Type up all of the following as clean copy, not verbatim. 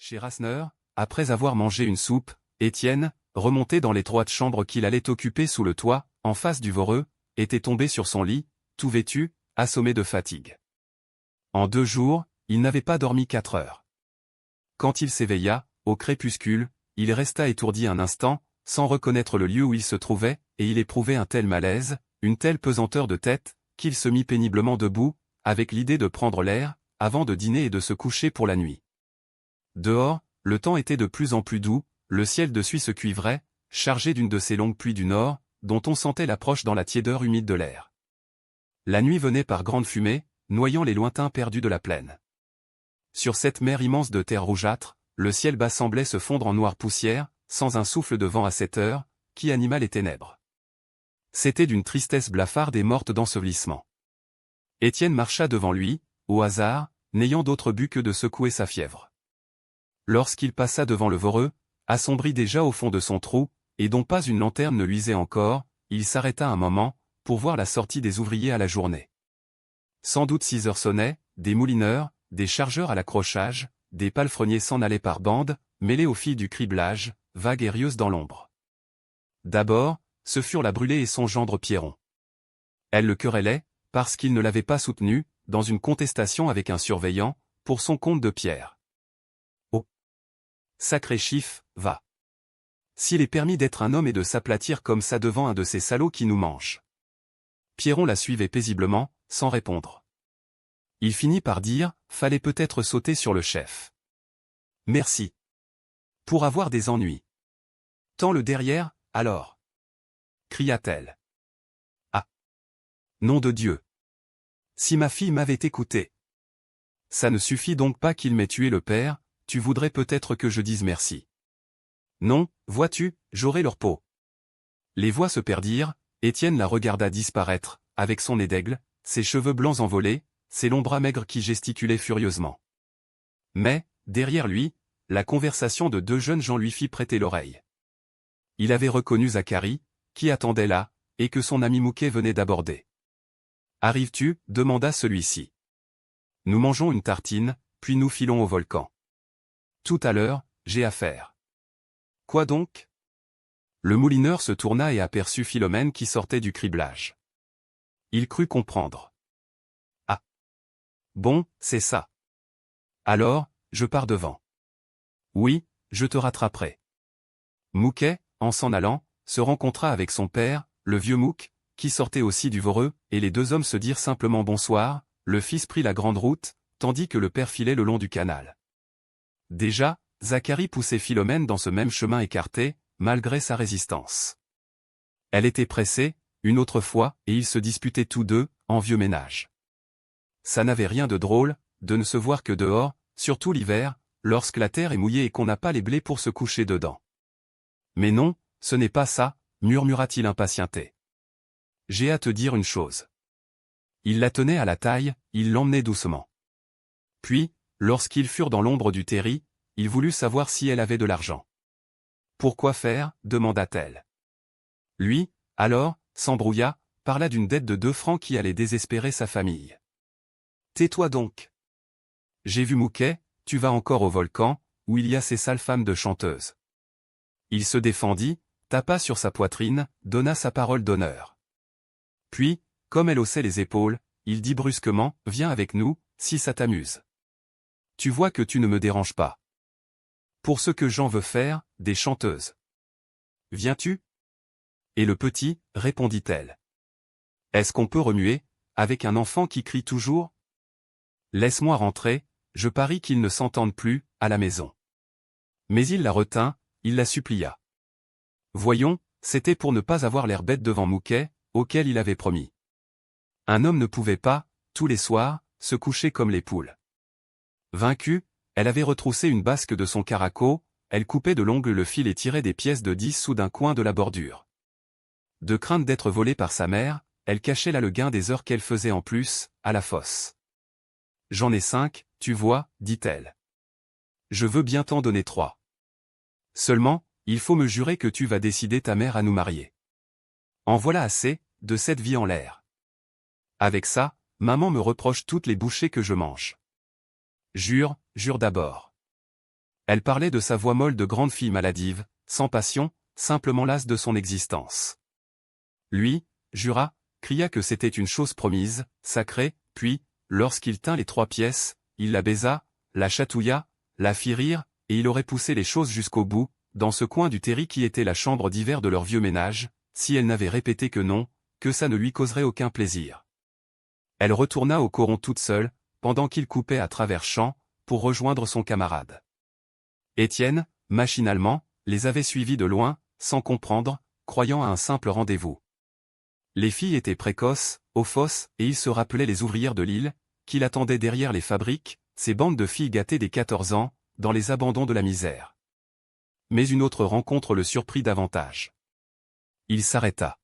Chez Rasseneur, après avoir mangé une soupe, Étienne, remonté dans l'étroite chambre qu'il allait occuper sous le toit, en face du Voreux, était tombé sur son lit, tout vêtu, assommé de fatigue. En 2 jours, il n'avait pas dormi 4 heures. Quand il s'éveilla, au crépuscule, il resta étourdi un instant, sans reconnaître le lieu où il se trouvait, et il éprouvait un tel malaise, une telle pesanteur de tête, qu'il se mit péniblement debout, avec l'idée de prendre l'air, avant de dîner et de se coucher pour la nuit. Dehors, le temps était de plus en plus doux, le ciel de suie se cuivrait, chargé d'une de ces longues pluies du nord, dont on sentait l'approche dans la tiédeur humide de l'air. La nuit venait par grandes fumées, noyant les lointains perdus de la plaine. Sur cette mer immense de terre rougeâtre, le ciel bas semblait se fondre en noire poussière, sans un souffle de vent à cette heure, qui anima les ténèbres. C'était d'une tristesse blafarde et morte d'ensevelissement. Étienne marcha devant lui, au hasard, n'ayant d'autre but que de secouer sa fièvre. Lorsqu'il passa devant le Voreux, assombri déjà au fond de son trou, et dont pas une lanterne ne luisait encore, il s'arrêta un moment, pour voir la sortie des ouvriers à la journée. Sans doute 6 heures sonnaient, des moulineurs, des chargeurs à l'accrochage, des palefreniers s'en allaient par bandes, mêlés aux filles du criblage, vagues et rieuses dans l'ombre. D'abord, ce furent la Brûlé et son gendre Pierron. Elle le querellait, parce qu'il ne l'avait pas soutenu, dans une contestation avec un surveillant, pour son compte de pierre. Oh! Sacré chiffre, va! S'il est permis d'être un homme et de s'aplatir comme ça devant un de ces salauds qui nous mangent. Pierron la suivait paisiblement, sans répondre. Il finit par dire, fallait peut-être sauter sur le chef. Merci. Pour avoir des ennuis. Tant le derrière, alors. Cria-t-elle. Ah. Nom de Dieu. Si ma fille m'avait écouté. Ça ne suffit donc pas qu'il m'ait tué le père, tu voudrais peut-être que je dise merci. Non, vois-tu, j'aurai leur peau. Les voix se perdirent, Étienne la regarda disparaître, avec son nez d'aigle, ses cheveux blancs envolés, ses longs bras maigres qui gesticulaient furieusement. Mais, derrière lui, la conversation de 2 jeunes gens lui fit prêter l'oreille. Il avait reconnu Zacharie, qui attendait là, et que son ami Mouquet venait d'aborder. « Arrives-tu » demanda celui-ci. « Nous mangeons une tartine, puis nous filons au volcan. Tout à l'heure, j'ai affaire. »« Quoi donc ?» Le moulineur se tourna et aperçut Philomène qui sortait du criblage. Il crut comprendre. « Ah. Bon, c'est ça. Alors, je pars devant. »« Oui, je te rattraperai. » Mouquet, en s'en allant, se rencontra avec son père, le vieux Mouque, qui sortait aussi du Voreux, et les 2 hommes se dirent simplement bonsoir, le fils prit la grande route, tandis que le père filait le long du canal. Déjà, Zacharie poussait Philomène dans ce même chemin écarté, malgré sa résistance. Elle était pressée, une autre fois, et ils se disputaient tous deux, en vieux ménage. Ça n'avait rien de drôle, de ne se voir que dehors, surtout l'hiver, lorsque la terre est mouillée et qu'on n'a pas les blés pour se coucher dedans. Mais non, ce n'est pas ça, murmura-t-il impatienté. J'ai à te dire une chose. Il la tenait à la taille, il l'emmenait doucement. Puis, lorsqu'ils furent dans l'ombre du terri, il voulut savoir si elle avait de l'argent. Pourquoi faire, demanda-t-elle. Lui, alors, s'embrouilla, parla d'une dette de 2 francs qui allait désespérer sa famille. Tais-toi donc. J'ai vu Mouquet, tu vas encore au volcan, où il y a ces sales femmes de chanteuses. Il se défendit, tapa sur sa poitrine, donna sa parole d'honneur. Puis, comme elle haussait les épaules, il dit brusquement, viens avec nous, si ça t'amuse. Tu vois que tu ne me déranges pas. Pour ce que j'en veux faire, des chanteuses. Viens-tu ? Et le petit, répondit-elle. Est-ce qu'on peut remuer, avec un enfant qui crie toujours ? Laisse-moi rentrer, je parie qu'ils ne s'entendent plus, à la maison. Mais il la retint, il la supplia. Voyons, c'était pour ne pas avoir l'air bête devant Mouquet, auquel il avait promis. Un homme ne pouvait pas, tous les soirs, se coucher comme les poules. Vaincue, elle avait retroussé une basque de son caraco, elle coupait de l'ongle le fil et tirait des pièces de 10 sous d'un coin de la bordure. De crainte d'être volée par sa mère, elle cachait là le gain des heures qu'elle faisait en plus, à la fosse. J'en ai 5, tu vois, dit-elle. Je veux bien t'en donner 3. Seulement, il faut me jurer que tu vas décider ta mère à nous marier. En voilà assez, de cette vie en l'air. Avec ça, maman me reproche toutes les bouchées que je mange. Jure, jure d'abord. Elle parlait de sa voix molle de grande fille maladive, sans passion, simplement lasse de son existence. Lui, jura, cria que c'était une chose promise, sacrée, puis, lorsqu'il tint les 3 pièces, il la baisa, la chatouilla, la fit rire, et il aurait poussé les choses jusqu'au bout, dans ce coin du terri qui était la chambre d'hiver de leur vieux ménage, si elle n'avait répété que non, que ça ne lui causerait aucun plaisir. Elle retourna au coron toute seule, pendant qu'il coupait à travers champs, pour rejoindre son camarade. Étienne, machinalement, les avait suivis de loin, sans comprendre, croyant à un simple rendez-vous. Les filles étaient précoces, aux fosses, et il se rappelait les ouvrières de l'île, qui l'attendaient derrière les fabriques, ces bandes de filles gâtées des 14 ans, dans les abandons de la misère. Mais une autre rencontre le surprit davantage. Il s'arrêta.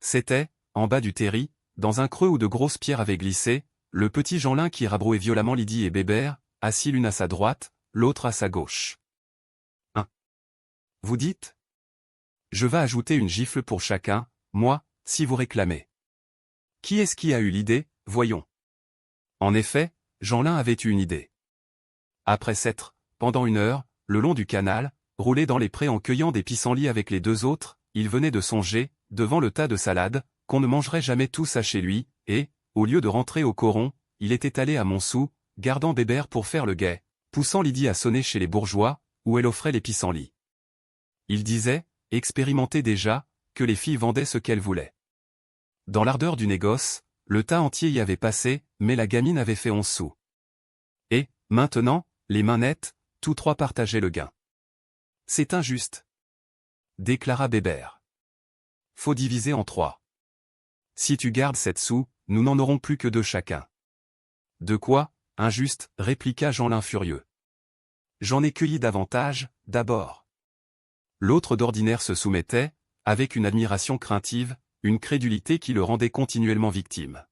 C'était, en bas du terri, dans un creux où de grosses pierres avaient glissé, le petit Jeanlin qui rabrouait violemment Lydie et Bébert, assis l'une à sa droite, l'autre à sa gauche. Vous dites? Je vais ajouter une gifle pour chacun, moi, si vous réclamez. Qui est-ce qui a eu l'idée, voyons? En effet, Jeanlin avait eu une idée. Après s'être, pendant 1 heure, le long du canal, roulé dans les prés en cueillant des pissenlits avec les 2 autres, il venait de songer, devant le tas de salade, qu'on ne mangerait jamais tout ça chez lui, et, au lieu de rentrer au coron, il était allé à Montsou, gardant Bébert pour faire le guet, poussant Lydie à sonner chez les bourgeois, où elle offrait les pissenlits. Il disait, expérimenté déjà, que les filles vendaient ce qu'elles voulaient. Dans l'ardeur du négoce, le tas entier y avait passé, mais la gamine avait fait 11 sous. Et, maintenant, les mains nettes, tous 3 partageaient le gain. C'est injuste, déclara Bébert. Faut diviser en 3. Si tu gardes 7 sous, nous n'en aurons plus que 2 chacun. De quoi, injuste, répliqua Jeanlin furieux. J'en ai cueilli davantage, d'abord. L'autre d'ordinaire se soumettait, avec une admiration craintive, une crédulité qui le rendait continuellement victime.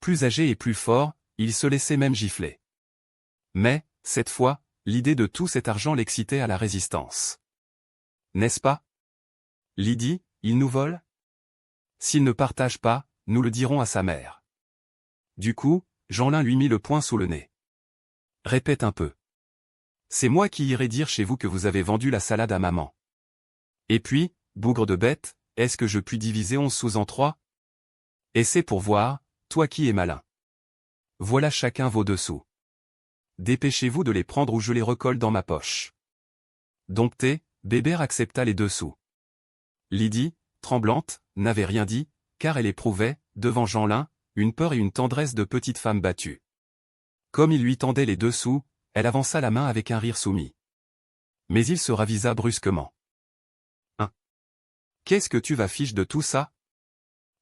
Plus âgé et plus fort, il se laissait même gifler. Mais, cette fois, l'idée de tout cet argent l'excitait à la résistance. N'est-ce pas? Lydie, il nous vole? S'il ne partage pas, nous le dirons à sa mère. Du coup, Jeanlin lui mit le poing sous le nez. Répète un peu. C'est moi qui irai dire chez vous que vous avez vendu la salade à maman. Et puis, bougre de bête, est-ce que je puis diviser 11 sous en 3? Et c'est pour voir, toi qui es malin. Voilà chacun vos 2 sous. Dépêchez-vous de les prendre ou je les recolle dans ma poche. Dompté, Bébert accepta les 2 sous. Lydie, tremblante, n'avait rien dit, car elle éprouvait, devant Jeanlin, une peur et une tendresse de petite femme battue. Comme il lui tendait les 2 sous, elle avança la main avec un rire soumis. Mais il se ravisa brusquement. Qu'est-ce que tu vas fiche de tout ça?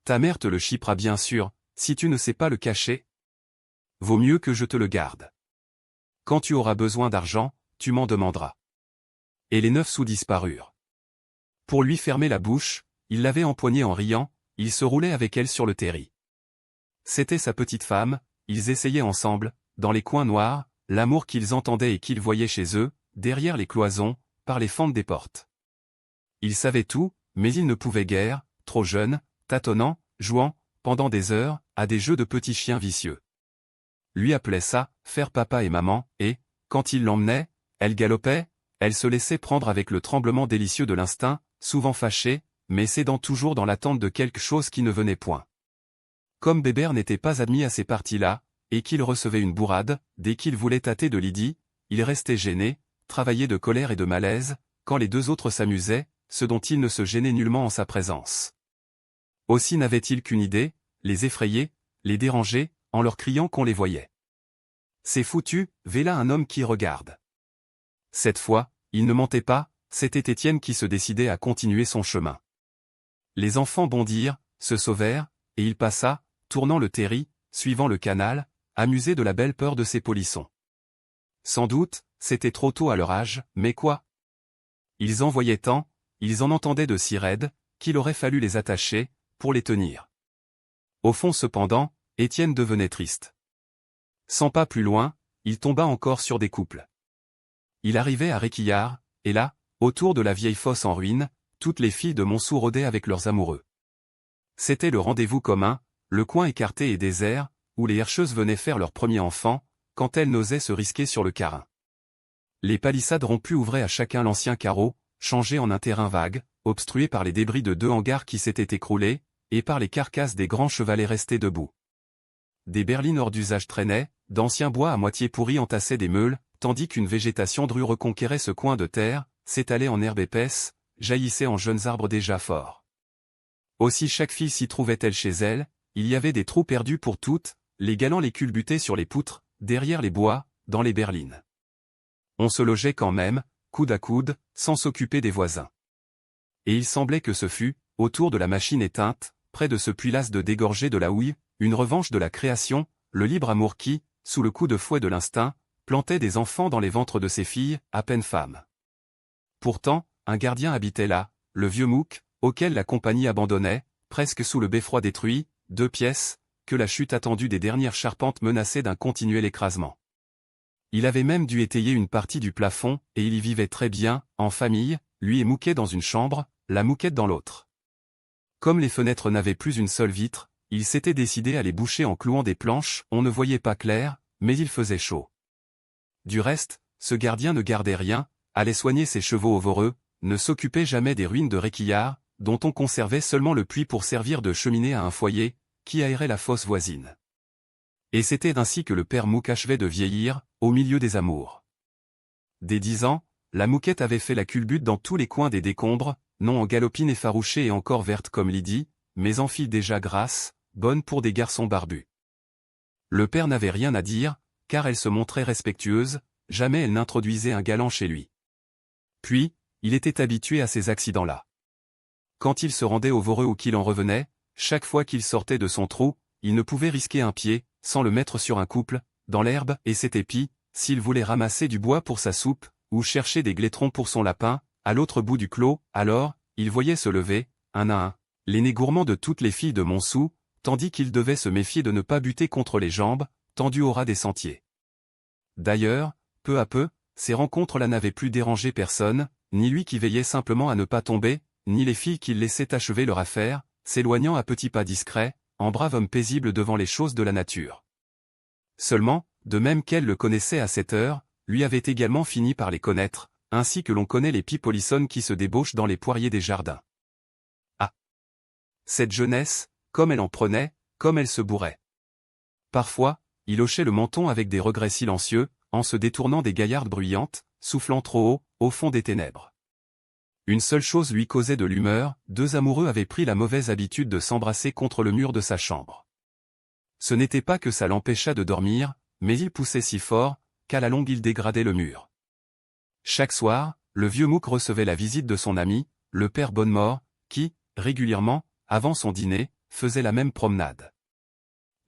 Ta mère te le chipera bien sûr, si tu ne sais pas le cacher. Vaut mieux que je te le garde. Quand tu auras besoin d'argent, tu m'en demanderas. Et les 9 sous disparurent. Pour lui fermer la bouche, il l'avait empoignée en riant, il se roulait avec elle sur le terri. C'était sa petite femme, ils essayaient ensemble, dans les coins noirs, l'amour qu'ils entendaient et qu'ils voyaient chez eux, derrière les cloisons, par les fentes des portes. Ils savaient tout, mais ils ne pouvaient guère, trop jeunes, tâtonnant, jouant, pendant des heures, à des jeux de petits chiens vicieux. Lui appelait ça, faire papa et maman, et, quand il l'emmenait, elle galopait, elle se laissait prendre avec le tremblement délicieux de l'instinct, souvent fâchée, mais cédant toujours dans l'attente de quelque chose qui ne venait point. Comme Bébert n'était pas admis à ces parties-là, et qu'il recevait une bourrade, dès qu'il voulait tâter de Lydie, il restait gêné, travaillé de colère et de malaise, quand les 2 autres s'amusaient, ce dont il ne se gênait nullement en sa présence. Aussi n'avait-il qu'une idée, les effrayer, les déranger, en leur criant qu'on les voyait. C'est foutu, voilà un homme qui regarde. Cette fois, il ne mentait pas, c'était Étienne qui se décidait à continuer son chemin. Les enfants bondirent, se sauvèrent, et il passa, tournant le terri, suivant le canal, amusé de la belle peur de ces polissons. Sans doute, c'était trop tôt à leur âge, mais quoi? Ils en voyaient tant, ils en entendaient de si raides, qu'il aurait fallu les attacher, pour les tenir. Au fond cependant, Étienne devenait triste. 100 pas plus loin, il tomba encore sur des couples. Il arrivait à Réquillart, et là, autour de la vieille fosse en ruine, toutes les filles de Montsou rôdaient avec leurs amoureux. C'était le rendez-vous commun, le coin écarté et désert, où les herscheuses venaient faire leur premier enfant, quand elles n'osaient se risquer sur le carin. Les palissades rompues ouvraient à chacun l'ancien carreau, changé en un terrain vague, obstrué par les débris de 2 hangars qui s'étaient écroulés, et par les carcasses des grands chevalets restés debout. Des berlines hors d'usage traînaient, d'anciens bois à moitié pourris entassaient des meules, tandis qu'une végétation drue reconquérait ce coin de terre, s'étalait en herbe épaisse, jaillissait en jeunes arbres déjà forts. Aussi chaque fille s'y trouvait-elle chez elle, il y avait des trous perdus pour toutes, les galants les culbutaient sur les poutres, derrière les bois, dans les berlines. On se logeait quand même, coude à coude, sans s'occuper des voisins. Et il semblait que ce fût, autour de la machine éteinte, près de ce puits las de dégorger de la houille, une revanche de la création, le libre amour qui, sous le coup de fouet de l'instinct, plantait des enfants dans les ventres de ses filles, à peine femmes. Pourtant, un gardien habitait là, le vieux Mouque, auquel la compagnie abandonnait, presque sous le beffroi détruit, 2 pièces, que la chute attendue des dernières charpentes menaçait d'un continuel écrasement. Il avait même dû étayer une partie du plafond, et il y vivait très bien, en famille, lui et Mouquet dans une chambre, la Mouquette dans l'autre. Comme les fenêtres n'avaient plus une seule vitre, il s'était décidé à les boucher en clouant des planches, on ne voyait pas clair, mais il faisait chaud. Du reste, ce gardien ne gardait rien, allait soigner ses chevaux au Voreux, ne s'occupait jamais des ruines de Réquillart, dont on conservait seulement le puits pour servir de cheminée à un foyer, qui aérait la fosse voisine. Et c'était ainsi que le père Mouque achevait de vieillir, au milieu des amours. Dès 10 ans, la Mouquette avait fait la culbute dans tous les coins des décombres, non en galopine effarouchée et encore verte comme Lydie, mais en fille déjà grasse, bonne pour des garçons barbus. Le père n'avait rien à dire, car elle se montrait respectueuse, jamais elle n'introduisait un galant chez lui. Puis, il était habitué à ces accidents-là. Quand il se rendait au Voreux ou qu'il en revenait, chaque fois qu'il sortait de son trou, il ne pouvait risquer un pied, sans le mettre sur un couple, dans l'herbe, et c'était pis, s'il voulait ramasser du bois pour sa soupe, ou chercher des glétrons pour son lapin, à l'autre bout du clos, alors, il voyait se lever, un à un, l'aîné gourmand de toutes les filles de Montsou, tandis qu'il devait se méfier de ne pas buter contre les jambes, tendues au ras des sentiers. D'ailleurs, peu à peu, ces rencontres-là n'avaient plus dérangé personne, ni lui qui veillait simplement à ne pas tomber, ni les filles qu'il laissait achever leur affaire, s'éloignant à petits pas discrets, en brave homme paisible devant les choses de la nature. Seulement, de même qu'elle le connaissait à cette heure, lui avait également fini par les connaître, ainsi que l'on connaît les pipolissonnes qui se débauchent dans les poiriers des jardins. Ah! Cette jeunesse, comme elle en prenait, comme elle se bourrait. Parfois, il hochait le menton avec des regrets silencieux, en se détournant des gaillardes bruyantes, soufflant trop haut, au fond des ténèbres. Une seule chose lui causait de l'humeur, 2 amoureux avaient pris la mauvaise habitude de s'embrasser contre le mur de sa chambre. Ce n'était pas que ça l'empêcha de dormir, mais il poussait si fort, qu'à la longue il dégradait le mur. Chaque soir, le vieux Mouque recevait la visite de son ami, le père Bonnemort, qui, régulièrement, avant son dîner, faisait la même promenade.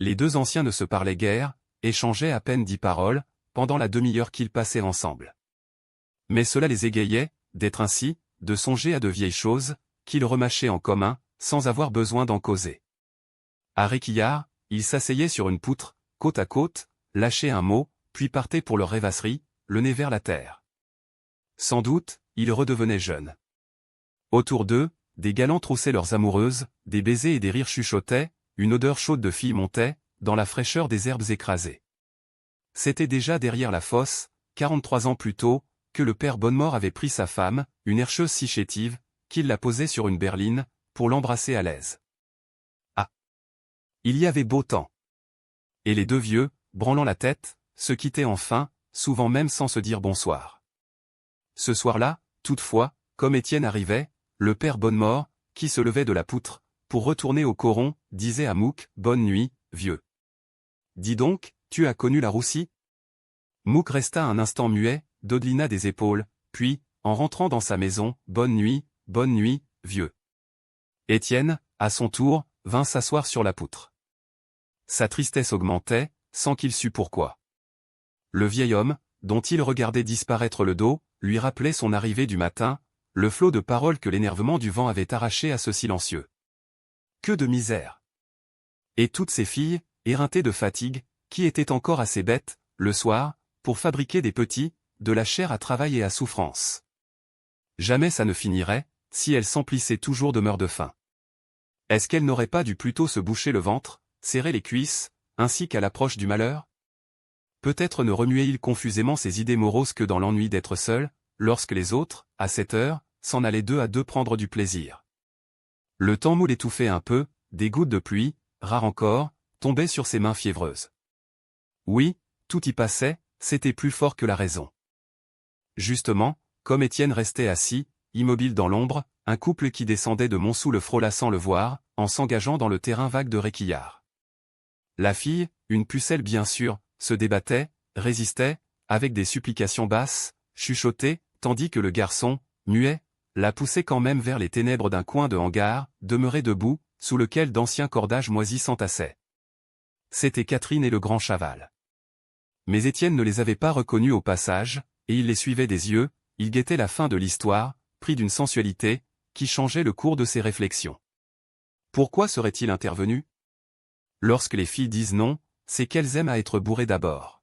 Les 2 anciens ne se parlaient guère, échangeaient à peine 10 paroles, pendant la demi-heure qu'ils passaient ensemble. Mais cela les égayait, d'être ainsi, de songer à de vieilles choses, qu'ils remâchaient en commun, sans avoir besoin d'en causer. À Réquillart, ils s'asseyaient sur une poutre, côte à côte, lâchaient un mot, puis partaient pour leur rêvasserie, le nez vers la terre. Sans doute, ils redevenaient jeunes. Autour d'eux, des galants troussaient leurs amoureuses, des baisers et des rires chuchotaient, une odeur chaude de filles montait, dans la fraîcheur des herbes écrasées. C'était déjà derrière la fosse, 43 ans plus tôt, que le père Bonnemort avait pris sa femme, une herscheuse si chétive, qu'il la posait sur une berline, pour l'embrasser à l'aise. Ah! Il y avait beau temps. Et les 2 vieux, branlant la tête, se quittaient enfin, souvent même sans se dire bonsoir. Ce soir-là, toutefois, comme Étienne arrivait, le père Bonnemort, qui se levait de la poutre, pour retourner au coron, disait à Mouque, « Bonne nuit, vieux. Dis donc, tu as connu la roussie ?» Mouque resta un instant muet, dodelina des épaules, puis, en rentrant dans sa maison, « bonne nuit, vieux. » Étienne, à son tour, vint s'asseoir sur la poutre. Sa tristesse augmentait, sans qu'il sût pourquoi. Le vieil homme, dont il regardait disparaître le dos, lui rappelait son arrivée du matin, le flot de paroles que l'énervement du vent avait arraché à ce silencieux. Que de misère! Et toutes ces filles, éreintées de fatigue, qui étaient encore assez bêtes, le soir, pour fabriquer des petits, de la chair à travail et à souffrance. Jamais ça ne finirait, si elles s'emplissaient toujours de meurtre de faim. Est-ce qu'elles n'auraient pas dû plutôt se boucher le ventre, serrer les cuisses, ainsi qu'à l'approche du malheur? Peut-être ne remuait-il confusément ses idées moroses que dans l'ennui d'être seul, lorsque les autres, à cette heure, s'en allaient deux à deux prendre du plaisir. Le temps mou l'étouffait un peu, des gouttes de pluie, rares encore, tombaient sur ses mains fiévreuses. Oui, tout y passait, c'était plus fort que la raison. Justement, comme Étienne restait assis, immobile dans l'ombre, un couple qui descendait de Montsou le frôla sans le voir, en s'engageant dans le terrain vague de Réquillart. La fille, une pucelle bien sûre, se débattait, résistait, avec des supplications basses, chuchotées, tandis que le garçon, muet, la poussait quand même vers les ténèbres d'un coin de hangar, demeuré debout, sous lequel d'anciens cordages moisis s'entassaient. C'était Catherine et le grand Chaval. Mais Étienne ne les avait pas reconnus au passage, et il les suivait des yeux, il guettait la fin de l'histoire, pris d'une sensualité, qui changeait le cours de ses réflexions. Pourquoi serait-il intervenu? Lorsque les filles disent non, c'est qu'elles aiment à être bourrées d'abord.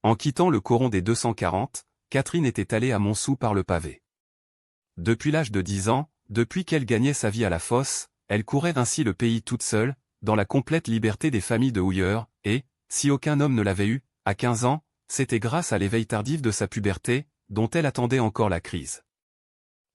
En quittant le coron des 240, Catherine était allée à Montsou par le pavé. Depuis l'âge de 10 ans, depuis qu'elle gagnait sa vie à la fosse, elle courait ainsi le pays toute seule, dans la complète liberté des familles de houilleurs, et, si aucun homme ne l'avait eue, à 15 ans, c'était grâce à l'éveil tardif de sa puberté, dont elle attendait encore la crise.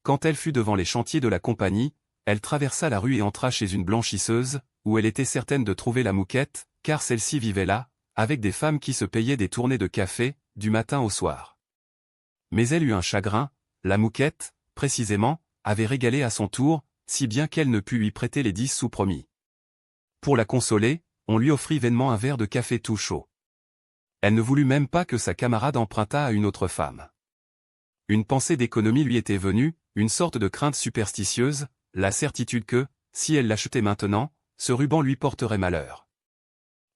Quand elle fut devant les chantiers de la compagnie, elle traversa la rue et entra chez une blanchisseuse, où elle était certaine de trouver la Mouquette, car celle-ci vivait là, avec des femmes qui se payaient des tournées de café, du matin au soir. Mais elle eut un chagrin, la Mouquette, précisément, avait régalé à son tour, si bien qu'elle ne put lui prêter les 10 sous promis. Pour la consoler, on lui offrit vainement un verre de café tout chaud. Elle ne voulut même pas que sa camarade empruntât à une autre femme. Une pensée d'économie lui était venue, une sorte de crainte superstitieuse, la certitude que, si elle l'achetait maintenant, ce ruban lui porterait malheur.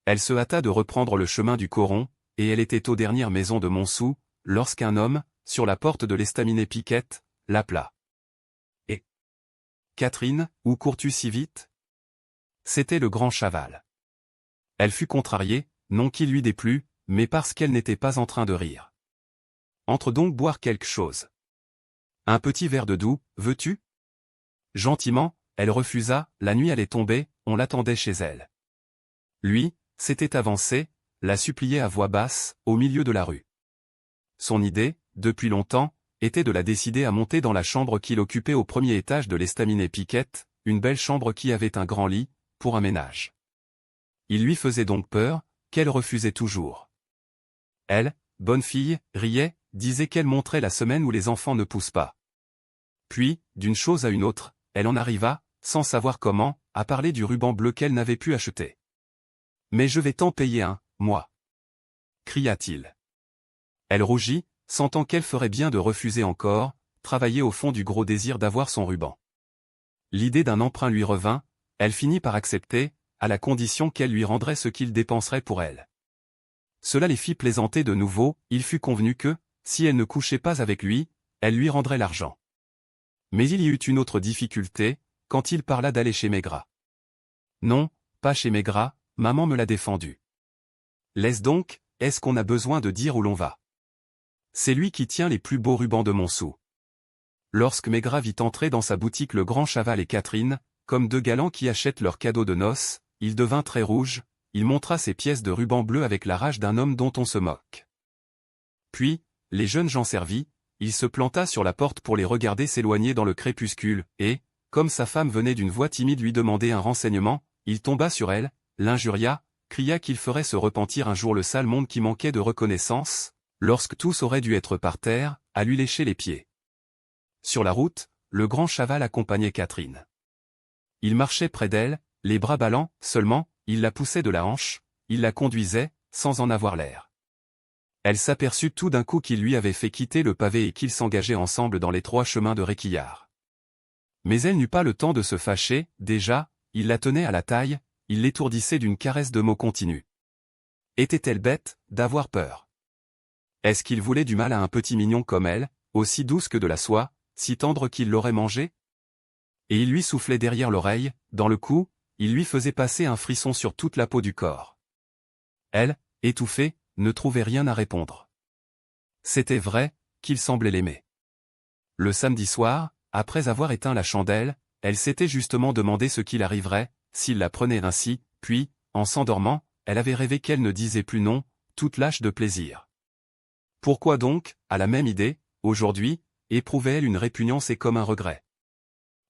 Elle se hâta de reprendre le chemin du coron, et elle était aux dernières maisons de Montsou, lorsqu'un homme, sur la porte de l'estaminet Piquette, l'appela. « Et Catherine, où cours-tu si vite ?» C'était le grand Chaval. Elle fut contrariée, non qu'il lui déplut, mais parce qu'elle n'était pas en train de rire. « Entre donc boire quelque chose. Un petit verre de doux, veux-tu » Gentiment, elle refusa, la nuit allait tomber, on l'attendait chez elle. Lui, s'était avancé, la suppliait à voix basse, au milieu de la rue. Son idée, depuis longtemps, était de la décider à monter dans la chambre qu'il occupait au premier étage de l'estaminet Piquette, une belle chambre qui avait un grand lit, pour un ménage. Il lui faisait donc peur, qu'elle refusait toujours. Elle, bonne fille, riait, disait qu'elle montrait la semaine où les enfants ne poussent pas. Puis, d'une chose à une autre, elle en arriva, sans savoir comment, à parler du ruban bleu qu'elle n'avait pu acheter. « Mais je vais t'en payer un, moi !» cria-t-il. Elle rougit, sentant qu'elle ferait bien de refuser encore, travaillait au fond du gros désir d'avoir son ruban. L'idée d'un emprunt lui revint, elle finit par accepter, à la condition qu'elle lui rendrait ce qu'il dépenserait pour elle. Cela les fit plaisanter de nouveau, il fut convenu que, si elle ne couchait pas avec lui, elle lui rendrait l'argent. Mais il y eut une autre difficulté, quand il parla d'aller chez Maigrat. Non, pas chez Maigrat, maman me l'a défendu. Laisse donc, est-ce qu'on a besoin de dire où l'on va? C'est lui qui tient les plus beaux rubans de Montsou. Lorsque Maigrat vit entrer dans sa boutique le grand Chaval et Catherine, comme deux galants qui achètent leurs cadeaux de noces, il devint très rouge, il montra ses pièces de ruban bleu avec la rage d'un homme dont on se moque. Puis, les jeunes gens servis, il se planta sur la porte pour les regarder s'éloigner dans le crépuscule, et, comme sa femme venait d'une voix timide lui demander un renseignement, il tomba sur elle, l'injuria, cria qu'il ferait se repentir un jour le sale monde qui manquait de reconnaissance, lorsque tous auraient dû être par terre, à lui lécher les pieds. Sur la route, le grand Chaval accompagnait Catherine. Il marchait près d'elle, les bras ballants, seulement, il la poussait de la hanche, il la conduisait, sans en avoir l'air. Elle s'aperçut tout d'un coup qu'il lui avait fait quitter le pavé et qu'ils s'engageaient ensemble dans l'étroit chemin de Réquillart. Mais elle n'eut pas le temps de se fâcher, déjà, il la tenait à la taille, il l'étourdissait d'une caresse de mots continus. Était-elle bête, d'avoir peur? Est-ce qu'il voulait du mal à un petit mignon comme elle, aussi douce que de la soie, si tendre qu'il l'aurait mangée? Et il lui soufflait derrière l'oreille, dans le cou, il lui faisait passer un frisson sur toute la peau du corps. Elle, étouffée, ne trouvait rien à répondre. C'était vrai, qu'il semblait l'aimer. Le samedi soir, après avoir éteint la chandelle, elle s'était justement demandé ce qu'il arriverait, s'il la prenait ainsi, puis, en s'endormant, elle avait rêvé qu'elle ne disait plus non, toute lâche de plaisir. Pourquoi donc, à la même idée, aujourd'hui, éprouvait-elle une répugnance et comme un regret?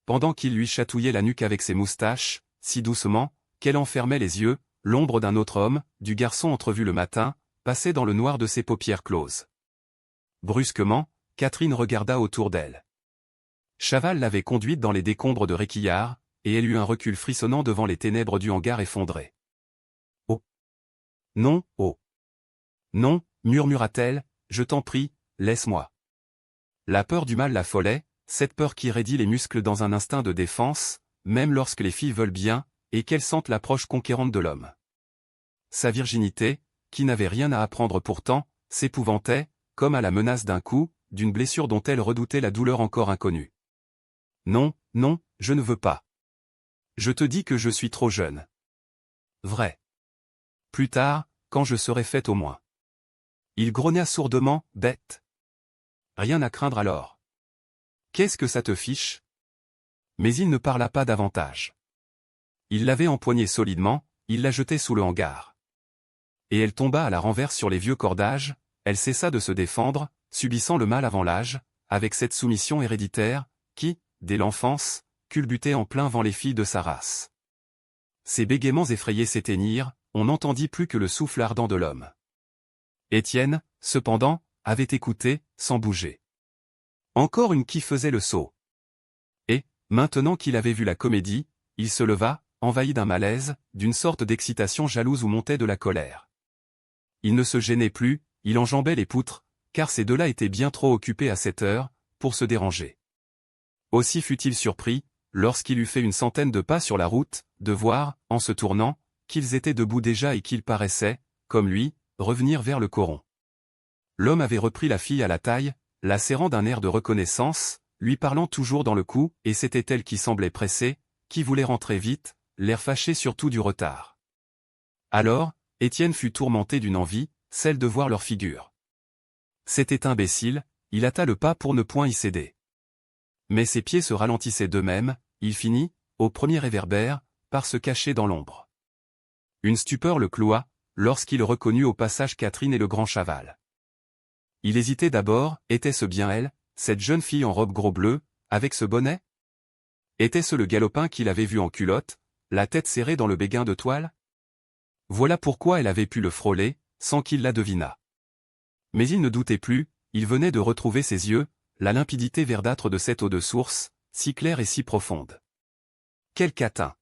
Pendant qu'il lui chatouillait la nuque avec ses moustaches, si doucement, qu'elle enfermait les yeux, l'ombre d'un autre homme, du garçon entrevu le matin, passait dans le noir de ses paupières closes. Brusquement, Catherine regarda autour d'elle. Chaval l'avait conduite dans les décombres de Réquillart, et elle eut un recul frissonnant devant les ténèbres du hangar effondré. « Oh! Non, oh! Non, murmura-t-elle, je t'en prie, laisse-moi. » La peur du mal l'affolait, cette peur qui raidit les muscles dans un instinct de défense, même lorsque les filles veulent bien, et qu'elles sentent l'approche conquérante de l'homme. Sa virginité, qui n'avait rien à apprendre pourtant, s'épouvantait, comme à la menace d'un coup, d'une blessure dont elle redoutait la douleur encore inconnue. « Non, non, je ne veux pas. Je te dis que je suis trop jeune. Vrai. Plus tard, quand je serai faite au moins. » Il grogna sourdement, bête. Rien à craindre alors. Qu'est-ce que ça te fiche? Mais il ne parla pas davantage. Il l'avait empoignée solidement, il la jetait sous le hangar. Et elle tomba à la renverse sur les vieux cordages, elle cessa de se défendre, subissant le mal avant l'âge, avec cette soumission héréditaire, qui, dès l'enfance, culbutait en plein vent les filles de sa race. Ses bégaiements effrayés s'éteignirent, on n'entendit plus que le souffle ardent de l'homme. Étienne, cependant, avait écouté, sans bouger. Encore une qui faisait le saut. Et, maintenant qu'il avait vu la comédie, il se leva, envahi d'un malaise, d'une sorte d'excitation jalouse où montait de la colère. Il ne se gênait plus, il enjambait les poutres, car ces deux-là étaient bien trop occupés à cette heure, pour se déranger. Aussi fut-il surpris, lorsqu'il eut fait une centaine de pas sur la route, de voir, en se tournant, qu'ils étaient debout déjà et qu'ils paraissaient, comme lui, revenir vers le coron. L'homme avait repris la fille à la taille, la serrant d'un air de reconnaissance, lui parlant toujours dans le cou, et c'était elle qui semblait pressée, qui voulait rentrer vite, l'air fâché surtout du retard. Alors, Étienne fut tourmenté d'une envie, celle de voir leur figure. C'était imbécile, il hâta le pas pour ne point y céder. Mais ses pieds se ralentissaient d'eux-mêmes, il finit, au premier réverbère, par se cacher dans l'ombre. Une stupeur le cloua, lorsqu'il reconnut au passage Catherine et le grand Chaval. Il hésitait d'abord, était-ce bien elle, cette jeune fille en robe gros bleu, avec ce bonnet? Était-ce le galopin qu'il avait vu en culotte, la tête serrée dans le béguin de toile? Voilà pourquoi elle avait pu le frôler, sans qu'il la devinât. Mais il ne doutait plus, il venait de retrouver ses yeux, la limpidité verdâtre de cette eau de source, si claire et si profonde. Quel catin!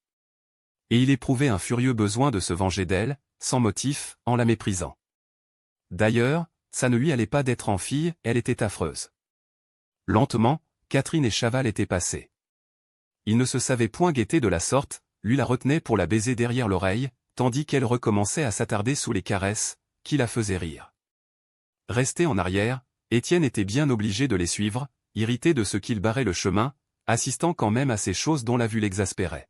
Et il éprouvait un furieux besoin de se venger d'elle, sans motif, en la méprisant. D'ailleurs, ça ne lui allait pas d'être en fille, elle était affreuse. Lentement, Catherine et Chaval étaient passés. Il ne se savait point guetter de la sorte, lui la retenait pour la baiser derrière l'oreille, tandis qu'elle recommençait à s'attarder sous les caresses, qui la faisaient rire. Resté en arrière, Étienne était bien obligé de les suivre, irrité de ce qu'ils barraient le chemin, assistant quand même à ces choses dont la vue l'exaspérait.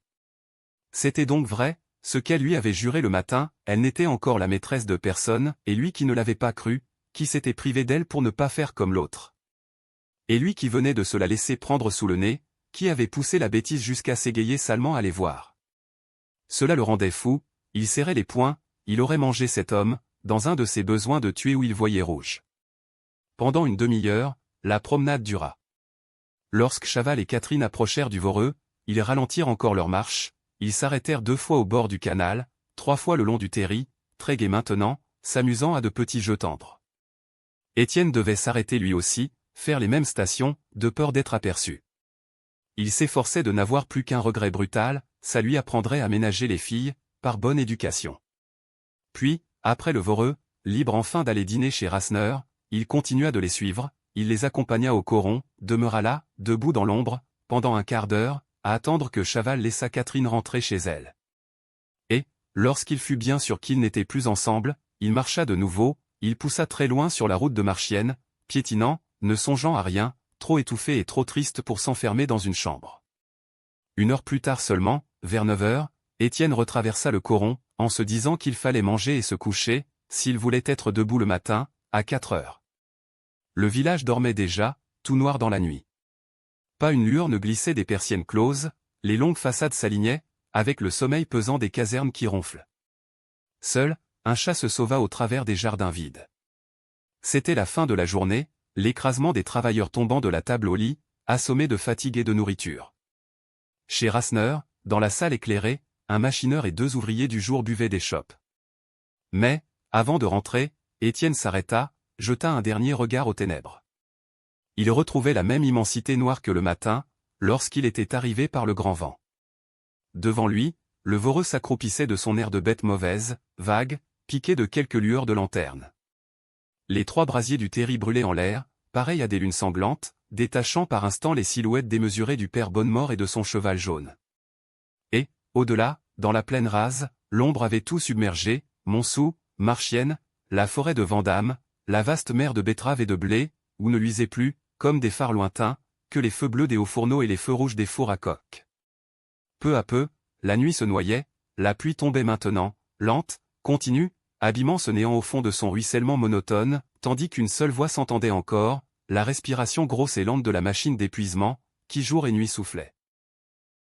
C'était donc vrai, ce qu'elle lui avait juré le matin, elle n'était encore la maîtresse de personne, et lui qui ne l'avait pas cru, qui s'était privé d'elle pour ne pas faire comme l'autre. Et lui qui venait de se la laisser prendre sous le nez, qui avait poussé la bêtise jusqu'à s'égayer salement à les voir. Cela le rendait fou, il serrait les poings, il aurait mangé cet homme, dans un de ses besoins de tuer où il voyait rouge. Pendant une demi-heure, la promenade dura. Lorsque Chaval et Catherine approchèrent du Voreux, ils ralentirent encore leur marche, ils s'arrêtèrent 2 fois au bord du canal, 3 fois le long du terri, très gai maintenant, s'amusant à de petits jeux tendres. Étienne devait s'arrêter lui aussi, faire les mêmes stations, de peur d'être aperçu. Il s'efforçait de n'avoir plus qu'un regret brutal, ça lui apprendrait à ménager les filles, par bonne éducation. Puis, après le Voreux, libre enfin d'aller dîner chez Rasseneur, il continua de les suivre, il les accompagna au coron, demeura là, debout dans l'ombre, pendant un quart d'heure, à attendre que Chaval laissa Catherine rentrer chez elle. Et, lorsqu'il fut bien sûr qu'ils n'étaient plus ensemble, il marcha de nouveau, il poussa très loin sur la route de Marchienne, piétinant, ne songeant à rien, trop étouffé et trop triste pour s'enfermer dans une chambre. 1 heure plus tard seulement, vers 9 heures, Étienne retraversa le coron, en se disant qu'il fallait manger et se coucher, s'il voulait être debout le matin, à 4 heures. Le village dormait déjà, tout noir dans la nuit. Pas une lueur ne glissait des persiennes closes, les longues façades s'alignaient, avec le sommeil pesant des casernes qui ronflent. Seul, un chat se sauva au travers des jardins vides. C'était la fin de la journée, l'écrasement des travailleurs tombant de la table au lit, assommés de fatigue et de nourriture. Chez Rasseneur, dans la salle éclairée, un machineur et 2 ouvriers du jour buvaient des chopes. Mais, avant de rentrer, Étienne s'arrêta, jeta un dernier regard aux ténèbres. Il retrouvait la même immensité noire que le matin, lorsqu'il était arrivé par le grand vent. Devant lui, le Voreux s'accroupissait de son air de bête mauvaise, vague, piqué de quelques lueurs de lanterne. Les 3 brasiers du terri brûlaient en l'air, pareils à des lunes sanglantes, détachant par instants les silhouettes démesurées du père Bonnemort et de son cheval jaune. Et, au-delà, dans la plaine rase, l'ombre avait tout submergé, Montsou, Marchienne, la forêt de Vandame, la vaste mer de betteraves et de blé, où ne luisaient plus, comme des phares lointains, que les feux bleus des hauts fourneaux et les feux rouges des fours à coke. Peu à peu, la nuit se noyait, la pluie tombait maintenant, lente, continue, abîmant ce néant au fond de son ruissellement monotone, tandis qu'une seule voix s'entendait encore, la respiration grosse et lente de la machine d'épuisement, qui jour et nuit soufflait.